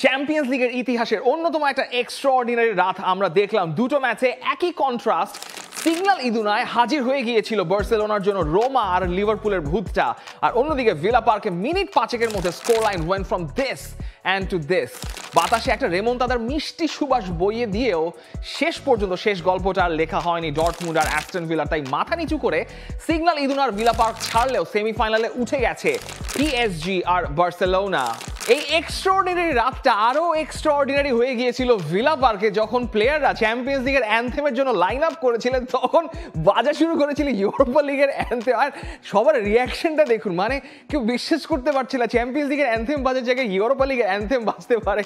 Champions লিগের ইতিহাসের অন্যতম একটা এক্সট্রাঅর্ডিনারি রাত আমরা দেখলাম। দুটো ম্যাচে একই কন্ট্রাস্ট। সিগন্যাল ইদুনায় হাজির হয়ে গিয়েছিল বার্সেলোনার জন্য রোমা আর লিভারপুলের ভূতটা, আর অন্যদিকে ভিলা পার্কে মিনিট পাঁচেকের মধ্যে score line went from this and to this. বাতাসে একটা রেমন্তাদার মিষ্টি সুবাস বইয়ে দিয়েও শেষ পর্যন্ত শেষ গল্পটা আর লেখা হয়নি ডর্টমুন্ড আর অ্যাস্টন ভিলার। তাই মাথা নিচু করে সিগন্যাল ইদুনার ভিলা পার্ক ছাড়লেও সেমিফাইনালে উঠে গেছে পিএসজি আর বার্সেলোনা। এই এক্সট্রাঅর্ডিনারি রাতটা আরো এক্সট্রাঅর্ডিনারি হয়ে গিয়েছিল ভিলা পার্কে যখন প্লেয়াররা চ্যাম্পিয়ন্স লিগের অ্যানথেমের জন্য লাইন আপ করেছিলেন, তখন বাজা শুরু করেছিল ইউরোপা লিগের অ্যানথেম। আর সবার রিয়াকশনটা দেখুন, মানে কেউ বিশ্বাস করতে পারছিল চ্যাম্পিয়ন্স লিগের অ্যানথেম বাজার জায়গায় ইউরোপা লিগের অ্যানথেম বাজতে পারে।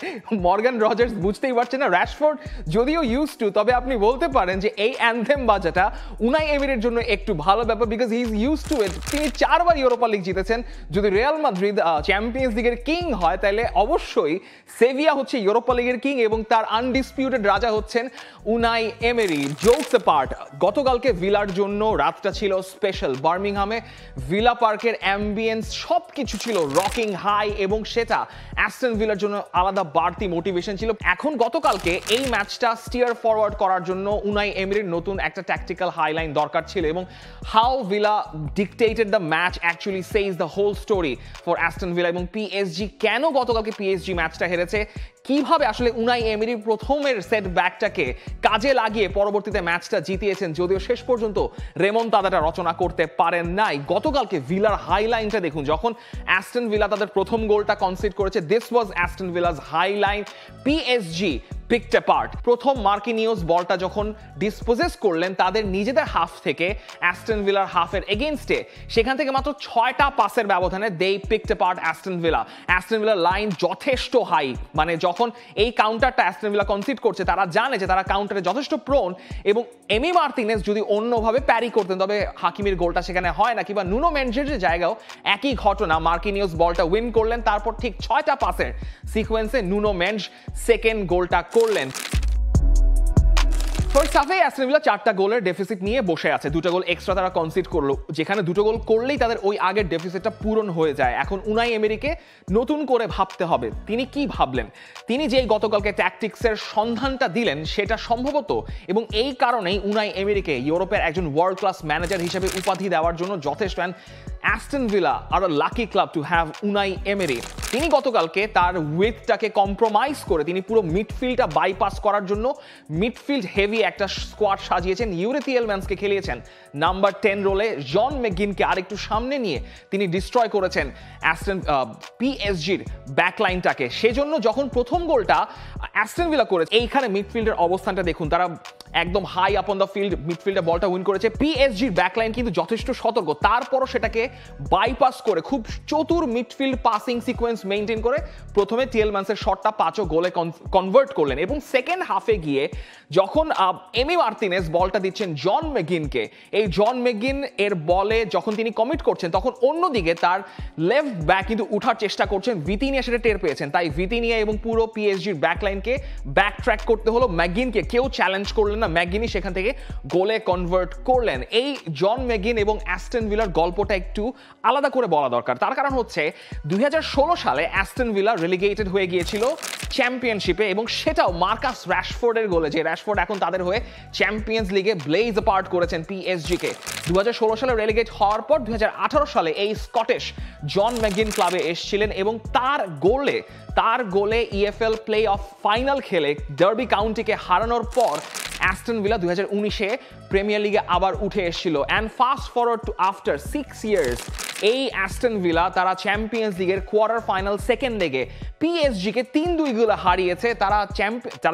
মর্গান রজার্স বুঝতেই পারছে না। র্যাশফোর্ড যদিও ইউজ টু, তবে আপনি বলতে পারেন যে এই অ্যানথেম বাজাটা উনাই এমিরের জন্য একটু ভালো ব্যাপার, because he is used to it. তিনি 4 বার ইউরোপা লিগ জিতেছেন। যদি রিয়াল মাদ্রিদ চ্যাম্পিয়ন্স লিগের কিং হয় তাহলে অবশ্যই সেভিয়া হচ্ছে ইউরোপা লিগের কিং এবং তার আনডিসপিউটেড রাজা হচ্ছেন উনাই এমেরি। জোকস অ্যাপার্ট, গতকালকে ভিলার জন্য রাতটা ছিল স্পেশাল। বার্মিংহামে ভিলা পার্কের অ্যাম্বিয়েন্স সব কিছু ছিল রকিং হাই, এবং সেটা অ্যাস্টন ভিলার জন্য আলাদা বাড়তি মোটিভেশন ছিল। এখন গতকালকে এই ম্যাচটা স্টিয়ার ফরওয়ার্ড করার জন্য উনাই এমেরির নতুন একটা ট্যাকটিক্যাল হাইলাইন দরকার ছিল, এবং how Villa dictated the match actually says the whole story for Aston Villa. এবং পিএসজি কেন গতকালকে পিএসজি ম্যাচটা হেরেছে, কিভাবে আসলে উনাই এমেরি প্রথমের সেট ব্যাকটাকে কাজে লাগিয়ে পরবর্তীতে ম্যাচটা জিতিয়েছেন, যদিও শেষ পর্যন্ত রেমন্তাদাটা রচনা করতে পারেন নাই। গতকালকে ভিলার হাইলাইনটা দেখুন, যখন অ্যাস্টন ভিলা তাদের প্রথম গোলটা কনসিড করেছে, this was Aston villus Highline. PSG picked apart। প্রথম মার্কিনিওস বলটা যখন ডিসপোজেস করলেন তাদের নিজেদের হাফ থেকে অ্যাস্টন ভিলার হাফের এগেইনস্টে, সেখান থেকে মাত্র 6টা পাসের ব্যবধানে they picked apart Aston Villa. Aston ভিলার লাইন যথেষ্ট হাই, মানে যখন এই কাউন্টারটা অ্যাস্টন ভিলা কনসিড করছে তারা জানে যে তারা কাউন্টারে যথেষ্ট প্রোন, এবং এমি মার্তিনেজ যদি অন্যভাবে প্যারি করতেন তবে হাকিমির গোলটা সেখানে হয় না, কিংবা নুনো মেন্ডেজের জায়গাও একই ঘটনা। মার্কিনিওস বলটা উইন করলেন, তারপর ঠিক 6টা পাসের সিকোয়েন্সে নুনো মেন্ডেজ সেকেন্ড গোলটা করলেন। ফার্স্ট হাফে অ্যাস্টন ভিলা 4টা গোলের ডেফিসিট নিয়ে বসে আছে। 2টা গোল এক্সট্রা তারা কনসিড করলো, যেখানে 2টো গোল করলেই তাদের ওই আগের ডেফিসিটটা পূরণ হয়ে যায়। এখন উনাই এমেরিকে নতুন করে ভাবতে হবে। তিনি কি ভাবলেন? তিনি যে গতকালকে ট্যাকটিক্সের সন্ধানটা দিলেন সেটা সম্ভবত, এবং এই কারণেই উনাই এমেরিকে ইউরোপের একজন ওয়ার্ল্ড ক্লাস ম্যানেজার হিসেবে উপাধি দেওয়ার জন্য যথেষ্ট। Aston Villa are lucky club to have Unai Emery. তিনি গতকালকে তার উইথটাকে কম্প্রোমাইজ করে তিনি পুরো মিডফিল্ডটা বাইপাস করার জন্য মিডফিল্ড হেভি একটা স্কোয়াড সাজিয়েছেন। ইউরি টিয়েলম্যান্সকে খেলিয়েছেন নাম্বার 10 রোলে, জন মেকগিনকে আরেকটু সামনে নিয়ে তিনি ডিস্ট্রয় করেছেন পিএসজির ব্যাকলাইনটাকে। সেজন্য যখন প্রথম গোলটা অ্যাস্টন ভিলা করেছে, এইখানে মিডফিল্ডের অবস্থানটা দেখুন, তারা একদম high up on the field মিডফিল্ডে বলটা উইন করেছে। পিএসজির ব্যাকলাইন কিন্তু যথেষ্ট সতর্ক, তারপরও সেটাকে বাইপাস করে খুব চতুর মিডফিল্ড পাসিং সিকোয়েন্স মেইনটেইন করে প্রথমে টিয়েলম্যান্সের শটটা 5ও গোলে কনভার্ট করলেন। এবং সেকেন্ড হাফে গিয়ে যখন এমি মার্তিনেজ বলটা দিচ্ছেন জন মেকগিনকে, এই জন মেকগিন এর বলে যখন তিনি কমিট করছেন তখন অন্যদিকে তার লেফট ব্যাক কিন্তু উঠার চেষ্টা করছেন, ভিতিনিয়া সেটা টের পেয়েছেন। তাই ভিতিনিয়া এবং পুরো পিএসজির ব্যাকলাইনকে ব্যাক ট্র্যাক করতে হলো। ম্যাকগিনকে কেউ চ্যালেঞ্জ করলেন না, ম্যাকগিনই সেখান থেকে গোলে কনভার্ট করলেন। এই জন মেকগিন এবং অ্যাস্টন ভিলার গল্পটা একটু আলাদা করে বলা দরকার। তার কারণ হচ্ছে 2016 সালে অ্যাস্টন ভিলা রেলিগেটেড হয়ে গিয়েছিল চ্যাম্পিয়নশিপে, এবং সেটাও মার্কাস র্যাশফোর্ডের গোলে, যে র্যাশফোর্ড এখন তাদের হয়ে চ্যাম্পিয়ন্স লিগে ব্লেজ অ্যাপার্ট করেছেন পিএসজি কে। 2016 সালে রেলিগেট হওয়ার পর 2018 সালে এই স্কটিশ জন ম্যাকগিন ক্লাবে এসেছিলেন, এবং তার গোলে ইএফএল প্লে অফ ফাইনাল খেলে ডার্বি কাউন্টিকে হারানোর পর অ্যাস্টন ভিলা 2019-এ প্রিমিয়ার লিগে আবার উঠে এসেছিল। And fast forward to after 6 years এই অ্যাস্টন ভিলা তারা চ্যাম্পিয়ন্স লিগের কোয়ার্টার ফাইনাল সেকেন্ড লেগে পিএসজিকে 3-2 গোলে হারিয়েছে। তারা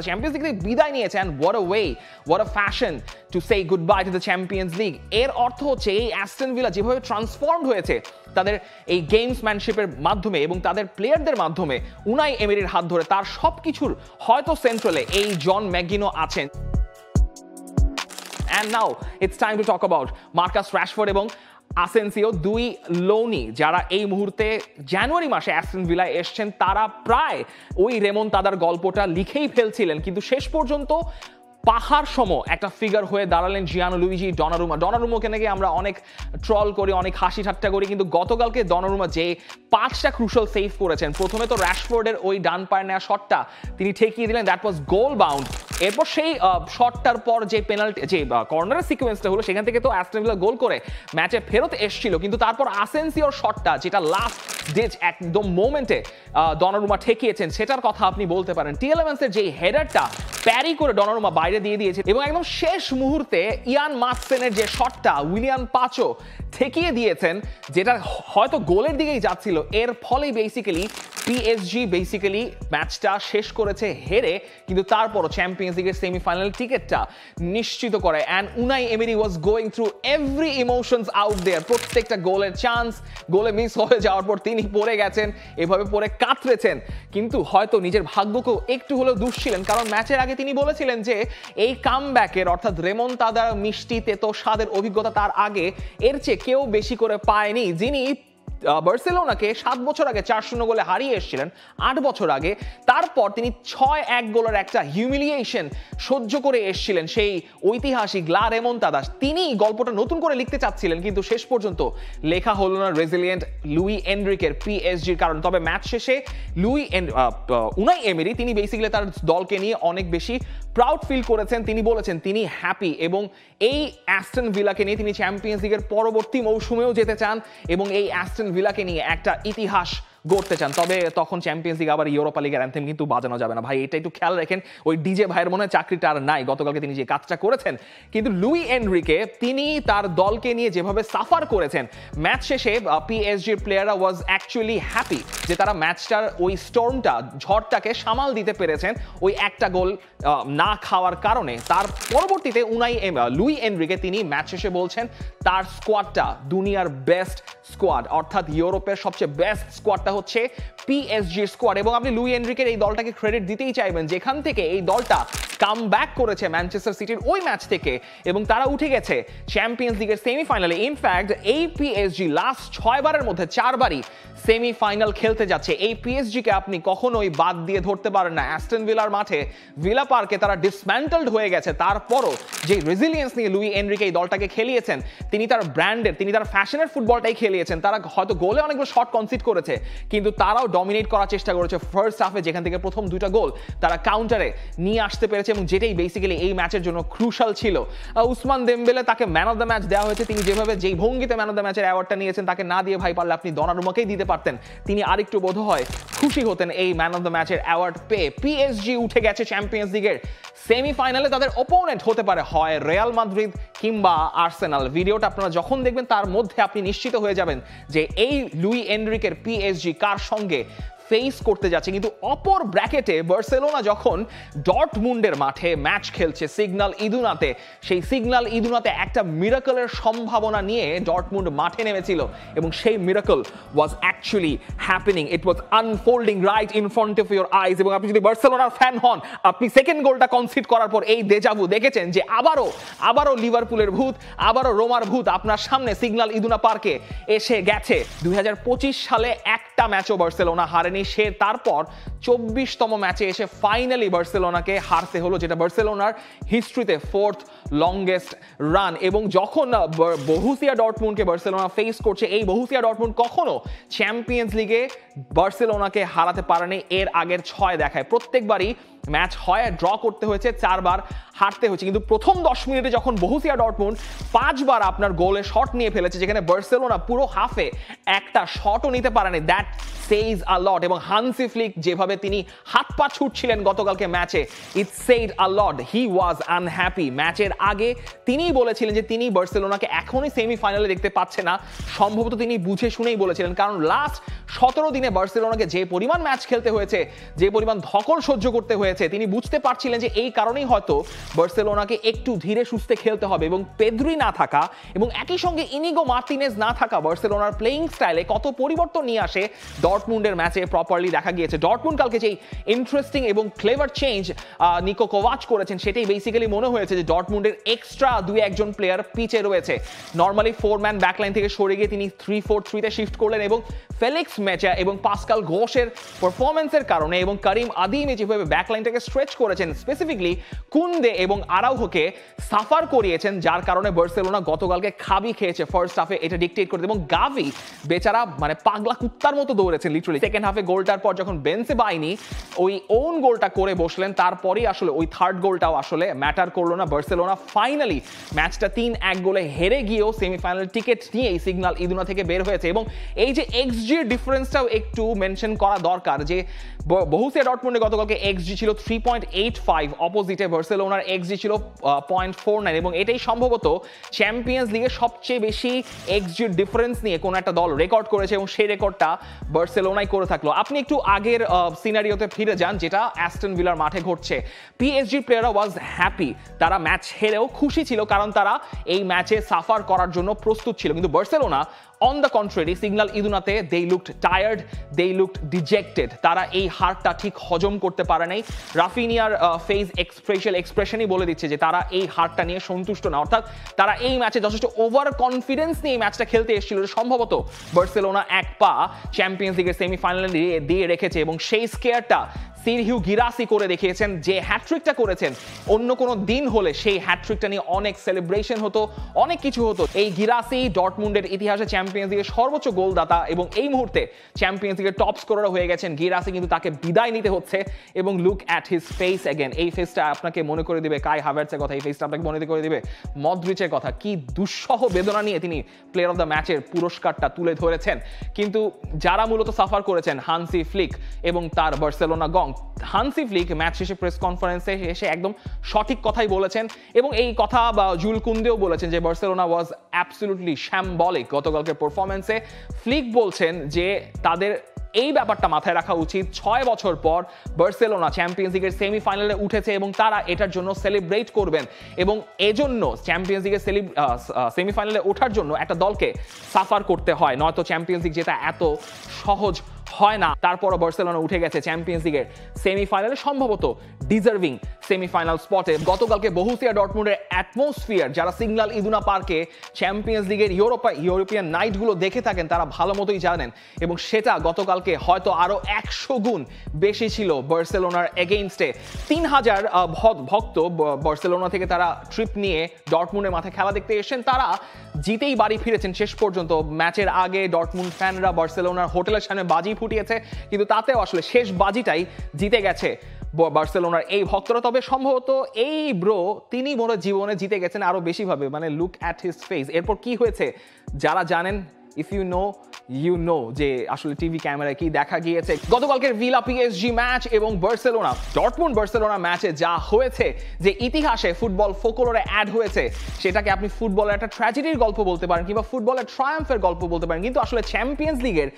চ্যাম্পিয়ন্স লিগ থেকে বিদায় নিয়েছে। And what a way, what a fashion to say good bye to the champions league. এর অর্থ হচ্ছে এই অ্যাস্টন ভিলা যেভাবে ট্রান্সফর্মড হয়েছে তাদের এই গেমসম্যানশিপের মাধ্যমে এবং তাদের প্লেয়ারদের মাধ্যমে উনাই এমেরির হাত ধরে, তার সব কিছুর হয়তো সেন্ট্রালে এই জন ম্যাকগিনও আছেন। And now it's time to talk about Marcus Rashford এবং আসেনসিও, 2 লোনি যারা এই মুহূর্তে জানুয়ারি মাসে অ্যাস্টন ভিলায় এসছেন। তারা প্রায় ওই রেমন্তাদার গল্পটা লিখেই ফেলছিলেন, কিন্তু শেষ পর্যন্ত পাহাড় সম একটা ফিগার হয়ে দাঁড়ালেন জিয়ানলুইজি ডনারুমা। ডনারুমাকে নাকি আমরা অনেক ট্রল করি, অনেক হাসি ঠাট্টা করি, কিন্তু গতকালকে ডনারুমা যে 5টা ক্রুশাল সেভ করেছেন, প্রথমে তো র‍্যাশফোর্ডের ওই ডান পায়ের নেওয়া শটটা তিনি ঠেকিয়ে দিলেন, দ্যাট ওয়াজ গোল বাউন্ড। এরপর সেই শটটার পর যে পেনাল্টি, যে কর্নারের সিকোয়েন্সটা হলো, সেখান থেকে তো অ্যাস্টন ভিলা গোল করে ম্যাচে ফেরত এসেছিল, কিন্তু তারপর আসেনসিওর শটটা যেটা লাস্ট ডিচ একদম মোমেন্টে ডনারুমা ঠেকিয়েছেন, সেটার কথা আপনি বলতে পারেন। টিএলএমএন্সের যে হেডারটা প্যারি করে ডনারুমা বাইরে দিয়ে দিয়েছে, এবং একদম শেষ মুহূর্তে ইয়ান মার্কসেনের যে শটটা উইলিয়ান পাচো ঠেকিয়ে দিয়েছেন, যেটা হয়তো গোলের দিকেই যাচ্ছিল, এর ফলেই বেসিক্যালি পিএসজি ম্যাচটা শেষ করেছে হেরে, কিন্তু তারপরও চ্যাম্পিয়ন্স লিগের সেমিফাইনাল টিকেটটা নিশ্চিত করে। And Unai Emery was going through every emotions out there. প্রত্যেকটা গোলের চান্স, গোলে মিস হয়ে যাওয়ার পর তিনি পড়ে গেছেন, এভাবে পড়ে কাতরেছেন, কিন্তু হয়তো নিজের ভাগ্যকেও একটু হলেও দুষছিলেন, কারণ ম্যাচের আগে তিনি বলেছিলেন যে এই কামব্যাকের অর্থাৎ রেমন্তাদার মিষ্টি তেতো স্বাদের অভিজ্ঞতা তার আগে এর চেয়ে কেউ বেশি করে পায়নি, যিনি বার্সেলোনাকে 7 বছর আগে 4-0 গোলে হারিয়ে এসেছিলেন 8 বছর আগে। তারপর তিনি 6-1 গোলের একটা হিউমিলিয়েশন সহ্য করে এসেছিলেন সেই ঐতিহাসিক লা রেমন্তাদা। তিনি গল্পটা নতুন করে লিখতে চাচ্ছিলেন, কিন্তু শেষ পর্যন্ত লেখা হলো না রেজিলিয়েন্ট লুই এনরিকের পিএসজির কারণ। তবে ম্যাচ শেষে উনাই এমেরি তিনি বেসিক্যালি তার দলকে নিয়ে অনেক বেশি প্রাউড ফিল করেছেন। তিনি বলেছেন তিনি হ্যাপি, এবং এই অ্যাস্টন ভিলাকে নিয়ে তিনি চ্যাম্পিয়ন্স লিগের পরবর্তী মৌসুমেও যেতে চান, এবং এই অ্যাস্টন ভিলাকে নিয়ে একটা ইতিহাস গড়তে চান। তবে তখন চ্যাম্পিয়ন্স লিগ আবার ইউরোপা লিগের অ্যান্থেম কিন্তু বাজানো যাবে না ভাই, এটা একটু খেয়াল রাখেন। ওই ডিজে ভাইয়ের মনে হয় চাকরিটা আর নাই, গতকালকে তিনি যে কাজটা করেছেন। কিন্তু লুই এনরিকে তিনি তার দলকে নিয়ে যেভাবে সাফার করেছেন, ম্যাচ শেষে পিএসজির প্লেয়াররা ওয়াজ অ্যাকচুয়ালি হ্যাপি যে তারা ম্যাচটার ওই স্টর্মটা, ঝড়টাকে সামাল দিতে পেরেছেন ওই একটা গোল না খাওয়ার কারণে। তার পরবর্তীতে লুই এনরিকে তিনি ম্যাচ শেষে বলছেন তার স্কোয়াডটা দুনিয়ার বেস্ট স্কোয়াড, অর্থাৎ ইউরোপের সবচেয়ে বেস্ট স্কোয়াডটা হচ্ছে পিএসজির স্কোয়াড। এবং আপনি লুই এনরিকের এই দলটাকে ক্রেডিট দিতেই চাইবেন, যেখান থেকে এই দলটা কাম ব্যাক করেছে ম্যানচেস্টার সিটির ওই ম্যাচ থেকে, এবং তারা উঠে গেছে চ্যাম্পিয়ন্স লিগের সেমিফাইনালে। ইনফ্যাক্ট এই পিএসজি লাস্ট 6 বারের মধ্যে 4 বারই সেমিফাইনাল খেলতে যাচ্ছে। এই পিএসজিকে আপনি কখনোই বাদ দিয়ে ধরতে পারেন না। অ্যাস্টন ভিলার মাঠে, ভিলা পার্কে তারা ডিসম্যান্টলড হয়ে গেছে, তারপরও যে রেজিলিয়েন্স নিয়ে লুই এনরিকে এই দলটাকে খেলিয়েছেন, তিনি তার ব্র্যান্ডের, তিনি তার ফ্যাশনের ফুটবলটাই খেলিয়েছেন। তারা হয়তো গোলে অনেকগুলো শট কনসিড করেছে, কিন্তু তারাও ডমিনেট করার চেষ্টা করেছে ফার্স্ট হাফে, যেখান থেকে প্রথম 2টা গোল তারা কাউন্টারে নিয়ে আসতে পেরেছে, এবং যেটাই বেসিক্যালি এই ম্যাচের জন্য ক্রুশাল ছিল। উসমান দেমবেলে তাকে ম্যান অফ দ্য ম্যাচ দেওয়া হয়েছে, তিনি যেই ভঙ্গিতে ম্যান অফ দ্য ম্যাচের অ্যাওয়ার্ডটা নিয়েছেন, তাকে না দিয়ে ভাই পারলে আপনি দনারুমাকেই দিতে পারতেন, তিনি আরেকটু বোধহয় খুশি হতেন এই ম্যান অফ দ্য ম্যাচের অ্যাওয়ার্ড পেয়ে। পিএসজি উঠে গেছে চ্যাম্পিয়ন্স লিগের সেমিফাইনালে। তাদের অপোনেন্ট হতে পারে হয় রিয়াল মাদ্রিদ কিংবা আর্সেনাল। ভিডিওটা আপনারা যখন দেখবেন তার মধ্যে আপনি নিশ্চিত হয়ে যাবেন যে এই লুই এনরিকের পিএসজি কার সঙ্গে ফেস করতে যাচ্ছে। কিন্তু অপর ব্র্যাকেটে বার্সেলোনা যখন ডর্টমুন্ডের মাঠে ম্যাচ খেলছে সিগন্যাল ইদুনাতে, সেই সিগন্যাল ইদুনাতে একটা মিরাকলের সম্ভাবনা নিয়ে ডর্টমুন্ড মাঠে নেমেছিল, এবং সেই miracle was actually happening, it was unfolding right in front of your eyes. এবং আপনি যদি বার্সেলোনার ফ্যান হন, আপনি সেকেন্ড গোলটা কনসিড করার পর এই দেজাভু দেখেছেন যে আবারও লিভারপুলের ভূত, আবারও রোমার ভূত আপনার সামনে সিগন্যাল ইদুনা পার্কে এসে গেছে। 2025 সালে একটা ম্যাচও বার্সেলোনা হারেনি, সে তারপর 24তম ম্যাচে এসে ফাইনালি বার্সেলোনাকে হারতে হলো, যেটা বার্সেলোনার হিস্ট্রিতে 4th লংগেস্ট রান। এবং যখন বরুসিয়া ডর্টমুন্ডকে বার্সেলোনা ফেস করছে, এই বরুসিয়া ডর্টমুন্ড কখনো চ্যাম্পিয়ন্স লিগে বার্সেলোনাকে হারাতে পারেনি এর আগের 6 দেখায়। প্রত্যেকবারই ম্যাচ হয় ড্র করতে হয়েছে, 4 বার হারতে হয়েছে। কিন্তু প্রথম 10 মিনিটে যখন বরুসিয়া ডর্টমুন্ড 5 বার আপনার গোলে শট নিয়ে ফেলেছে, যেখানে বার্সেলোনা পুরো হাফে একটা শটও নিতে পারেনি, দ্যাট সেইজ আ লট। এবং হানসি ফ্লিক যেভাবে তিনি হাত পা ছুটছিলেন গতকালকে ম্যাচে, ইট সেইড আ লট। হি ওয়াজ আনহ্যাপি। ম্যাচের আগে তিনিই বলেছিলেন যে তিনি বার্সেলোনাকে এখনই সেমিফাইনালে দেখতে পাচ্ছে না। সম্ভবত তিনি বুঝে শুনেই বলেছিলেন, কারণ লাস্ট 17 দিনে বার্সেলোনাকে যে পরিমাণ ম্যাচ খেলতে হয়েছে, যে পরিমাণ ধকল সহ্য করতে হয়েছে, তিনি বুঝতে পারছিলেন যে এই কারণেই হয়তো বার্সেলোনাকে একটু ধীরে সুস্থে খেলতে হবে। এবং পেদ্রি না থাকা এবং একই সঙ্গে ইনিগো মার্টিনেজ না থাকা বার্সেলোনার প্লেইং স্টাইলে কত পরিবর্তন নিয়ে আসে ডর্টমুন্ডের ম্যাচে প্রপারলি দেখা গিয়েছে। ডর্টমুন্ড কালকে যেই ইন্টারেস্টিং এবং ক্লেভার চেঞ্জ নিকো কোভাচ করেছেন, সেটাই বেসিক্যালি মনে হয়েছে যে ডর্টমুন্ডের এক্সট্রা 2-1 প্লেয়ার পিচে রয়েছে। নর্মালি 4-ম্যান ব্যাকলাইন থেকে সরে গিয়ে তিনি 3-4-3-তে শিফট করলেন, এবং ফেলিক্স মেচা এবং পাসকাল ঘোষের পারফরমেন্সের কারণে এবং করিম আদিমে যেভাবে ব্যাকলাইনটাকে স্ট্রেচ করেছেন, স্পেসিফিকলি কুন্দে এবং আরাউহোকে সাফার করিয়েছেন, যার কারণে বার্সেলোনা গতকালকে খাবি খেয়েছে ফার্স্ট হাফে, এটা ডিকটেট করে। এবং গাভি বেচারা মানে পাগলা কুত্তার মতো দৌড়েছেন লিটারালি। সেকেন্ড হাফে গোলটার পর যখন বেনসেবাইনি ওই ওন গোলটা করে বসলেন, তারপরেই আসলে ওই থার্ড গোলটাও আসলে ম্যাটার করলো না। বার্সেলোনা ফাইনালি ম্যাচটা 3-1 গোলে হেরে গিয়েও সেমিফাইনাল টিকিট নিয়ে এই সিগন্যাল ইদুনা থেকে বের হয়েছে। এবং এই যে এক্সজির ডিফারেন্সটাও একটু মেনশন করা দরকার, যে বরুসিয়া ডর্টমুন্ডে গতকালকে এক্সজি ছিল 3.85, অপোজিটে বার্সেলোনার এক্সজি ছিল 0.49, এবং এটাই সম্ভবত চ্যাম্পিয়ন্স লিগে সবচেয়ে বেশি এক্সজির ডিফারেন্স নিয়ে কোন একটা দল রেকর্ড করেছে, এবং সেই রেকর্ডটা বার্সেলোনাই করে থাকলো। আপনি একটু আগের সিনারিওতে ফিরে যান, যেটা অ্যাস্টন ভিলার মাঠে ঘটছে। পিএসজি প্লেয়াররা ওয়াজ হ্যাপি, তারা ম্যাচ হেরেও খুশি ছিল, কারণ তারা এই ম্যাচে সাফার করার জন্য প্রস্তুত ছিল। কিন্তু Barcelona on the contrary, Signal ইদুনাতে they looked tired, they looked dejected. তারা এই হারটা ঠিক হজম করতে পারে নাই। রাফিনিয়ার ফেস এক্সপ্রেশনই বলে দিচ্ছে যে তারা এই হারটা নিয়ে সন্তুষ্ট না, অর্থাৎ তারা এই ম্যাচে যথেষ্ট ওভার কনফিডেন্স নিয়ে এই ম্যাচটা খেলতে এসেছিল। সম্ভবত বার্সেলোনা এক পা চ্যাম্পিয়ন্স লিগের সেমিফাইনালে দিয়ে রেখেছে, এবং সেই স্কেয়ারটা সিরহিউ গিরাসি করে দেখিয়েছেন, যে হ্যাট্রিকটা করেছেন। অন্য কোনো দিন হলে সেই হ্যাট্রিকটা নিয়ে অনেক সেলিব্রেশন হতো, অনেক কিছু হতো। এই গিরাসি ডর্টমুন্ডের ইতিহাসে চ্যাম্পিয়ন্স লিগের সর্বোচ্চ গোলদাতা, এবং এই মুহূর্তে চ্যাম্পিয়ন্স লিগের টপ স্কোরার হয়ে গেছেন গিরাসি, কিন্তু তাকে বিদায় নিতে হচ্ছে। এবং look at his face again, এই ফেসটা আপনাকে মনে করে দিবে কাই হাভার্টসের কথা, এই ফেসটা আপনাকে মনে করে দিবে মদ্রিচের কথা। কি দুঃসহ বেদনা নিয়ে তিনি প্লেয়ার অফ দ্য ম্যাচের পুরস্কারটা তুলে ধরেছেন। কিন্তু যারা মূলত সাফার করেছেন হানসি ফ্লিক এবং তার বার্সেলোনা গং। হানসি ফ্লিক ম্যাচ শেষে প্রেস কনফারেন্সে এসে একদম সঠিক কথাই বলেছেন, এবং এই কথা বা জুল কুন্দেও বলেছেন যে বার্সেলোনা ওয়াজ অ্যাবসলিউটলি শ্যামবলিক গতকালকের পারফরমেন্সে। ফ্লিক বলছেন যে তাদের এই ব্যাপারটা মাথায় রাখা উচিত, 6 বছর পর বার্সেলোনা চ্যাম্পিয়ন্স লিগের সেমিফাইনালে উঠেছে এবং তারা এটার জন্য সেলিব্রেট করবেন, এবং এজন্য চ্যাম্পিয়ন্স লিগের সেমিফাইনালে ওঠার জন্য একটা দলকে সাফার করতে হয়, নয়তো চ্যাম্পিয়ন্স লিগ যেটা এত সহজ হয় না। তারপরও বার্সেলোনা উঠে গেছে চ্যাম্পিয়ন্স লিগের সেমিফাইনালে, সম্ভবত ডিজার্ভিং সেমিফাইনাল স্পটে। গতকালকে বরুসিয়া ডর্টমুন্ডের অ্যাটমসফিয়ার, যারা সিগন্যাল ইদুনা পার্কে চ্যাম্পিয়ন্স লিগের ইউরোপিয়ান নাইটগুলো দেখে থাকেন তারা ভালো মতোই জানেন, এবং সেটা গতকালকে হয়তো আরো 100 গুণ বেশি ছিল বার্সেলোনার এগেইনস্টে। 3000 ভক্ত বার্সেলোনা থেকে তারা ট্রিপ নিয়ে ডর্টমুন্ডের মাঠে খেলা দেখতে এসেছেন, তারা জিতেই বাড়ি ফিরেছেন শেষ পর্যন্ত। ম্যাচের আগে ডর্টমুন্ড ফ্যানরা বার্সেলোনার হোটেলের সামনে বাজি ফুটিয়েছে, কিন্তু তাতেও আসলে শেষ বাজিটাই জিতে গেছে বার্সেলোনার এই ভক্তরা। তবে সম্ভবত এই ব্রো তিনি মনে জীবনে জিতে গেছেন আরো বেশি ভাবে, মানে লুক অ্যাট হিজ ফেস। এরপর কি হয়েছে যারা জানেন, if you know you know, যে আসলে টিভি ক্যামেরায় কি দেখা গিয়েছে। গতকালকের ভিলা পিএসজি ম্যাচ এবং বার্সেলোনা ডর্টমুন্ড বার্সেলোনা ম্যাচে যা হয়েছে, যে ইতিহাসে ফুটবল ফোকলোরে অ্যাড হয়েছে, সেটাকে আপনি ফুটবলের একটা ট্র্যাজেডির গল্প বলতে পারেন, কিংবা ফুটবলের ট্রায়াম্ফের গল্প বলতে পারেন। কিন্তু আসলে চ্যাম্পিয়ন্স লিগের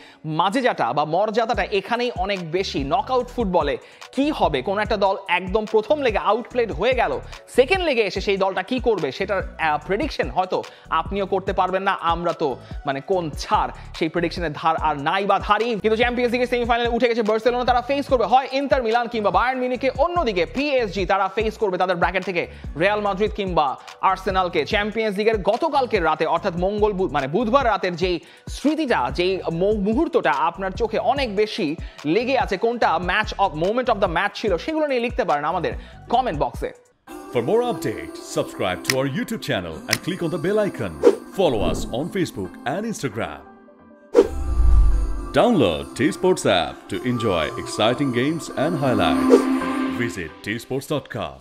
মাঝেজাটা বা মর্যাদাটা এখানেই অনেক বেশি। নকআউট ফুটবলে কি হবে, কোন একটা দল একদম প্রথম লেগে আউটপ্লেড হয়ে গেল, সেকেন্ড লেগে এসে সেই দলটা কি করবে সেটার প্রেডিকশন হয়তো আপনিও করতে পারবেন না। আমরা তো মানে কোন ছাড়, সেই প্রেডিকশনের ধার আর নাই বা ধারি। কিন্তু চ্যাম্পিয়ন্স লিগের সেমিফাইনালে উঠে গেছে বার্সেলোনা, তারা ফেস করবে হয় ইন্টার মিলান কিংবা বায়ার্ন মিউনিখকে। অন্যদিকে পিএসজি তারা ফেস করবে তাদের ব্র্যাকেট থেকে রিয়াল মাদ্রিদ কিংবা আর্সেনালকে। চ্যাম্পিয়ন্স লিগের গতকালকের রাতে, অর্থাৎ বুধবার রাতের যেই স্মৃতিটা, যেই মুহূর্তটা আপনার চোখে অনেক বেশি লেগে আছে, কোনটা মোমেন্ট অফ দ্য ম্যাচ ছিল, সেগুলো নিয়ে লিখতে পারেন আমাদের কমেন্ট বক্সে। For more updates, subscribe to our YouTube channel and click on the bell icon. Follow us on Facebook and Instagram. Download T-Sports app to enjoy exciting games and highlights. Visit tsports.com.